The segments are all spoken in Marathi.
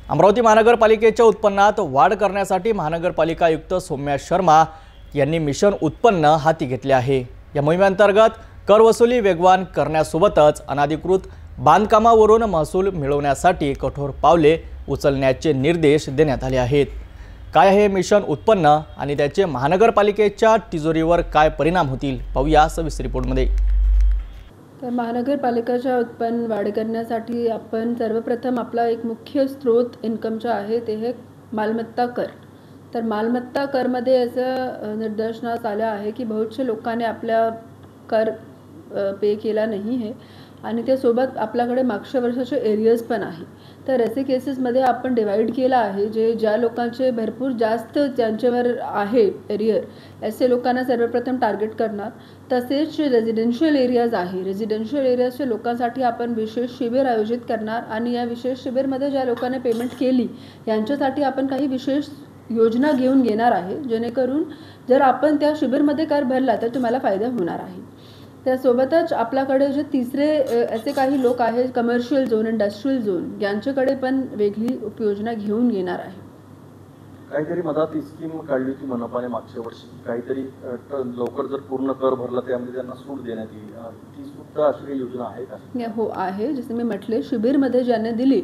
अमरावती महानगरपालिकेच्या उत्पन्नात वाढ करण्यासाठी महानगरपालिका आयुक्त सौम्या शर्मा यांनी मिशन उत्पन्न हाती घेतले आहे। या मोहिमेअंतर्गत कर वसुली वेगवान करण्यासोबतच अनाधिकृत बांधकामावरून महसूल मिळवण्यासाठी कठोर पावले उचलण्याचे निर्देश देण्यात आले आहेत। काय आहे मिशन उत्पन्न आणि त्याचे महानगरपालिकेच्या तिजोरीवर काय परिणाम होतील पाहूया सविस्तर रिपोर्टमध्ये। तर महानगरपालिकेच्या उत्पन्न वाढ करण्यासाठी आपण सर्वप्रथम आपला एक मुख्य स्रोत इन्कमचा आहे ते हे मालमत्ता कर। तर मालमत्ता करमध्ये असं निदर्शनास आलं आहे की बहुतशे लोकांनी आपला कर पे केला नाही आहे आणि त्यासोबत आपल्याकडे मागच्या वर्षाचे एरियर्स पण आहे। तर असे केसेसमध्ये आपण डिवाइड केला आहे जे ज्या लोकांचे भरपूर जास्त त्यांच्यावर आहे एरियर असे लोकांना सर्वप्रथम टार्गेट करणार। तसेच रेजिडेन्शियल एरियाज आहे, रेजिडेन्शियल एरियाजच्या लोकांसाठी आपण विशेष शिबिर आयोजित करणार आणि या विशेष शिबिरमध्ये ज्या लोकांनी पेमेंट केली यांच्यासाठी आपण काही विशेष योजना घेऊन घेणार आहे जेणेकरून जर आपण त्या शिबिरमध्ये कर भरला तर तुम्हाला फायदा होणार आहे। त्यासोबतच आपल्याकडे जे तिसरे असे काही लोक आहेत कमर्शियल झोन, इंडस्ट्रियल झोन यांच्याकडे पण वेगळी उपयोजना घेऊन येणार आहे। काहीतरी मदत स्कीम काढली होती मनपाने मागच्या वर्षी, काहीतरी लवकर जर पूर्ण कर भरला त्यामध्ये त्यांना सूट देण्यात येईल, ती सुद्धा अशी योजना आहे का? हो आहे, जसे मी म्हटले शिबिरमध्ये ज्यांनी दिली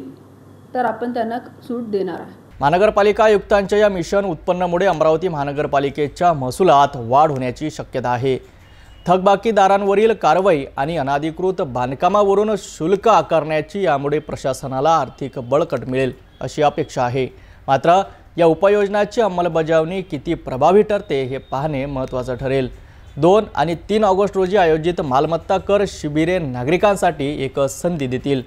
तर आपण त्यांना सूट देणार आहे। महानगरपालिका आयुक्तांच्या या मिशन उत्पन्नामुळे अमरावती महानगरपालिकेच्या महसुलात वाढ होण्याची शक्यता आहे। थकबाकीदारांवरील कारवाई आणि अनाधिकृत बांधकामावरून शुल्क आकारण्याची यामुळे प्रशासनाला आर्थिक बळकट मिळेल अशी अपेक्षा आहे। मात्र या उपाययोजनाची अंमलबजावणी किती प्रभावी ठरते हे पाहणे महत्त्वाचं ठरेल। 2 आणि 3 ऑगस्ट रोजी आयोजित मालमत्ता कर शिबिरे नागरिकांसाठी एक संधी देतील।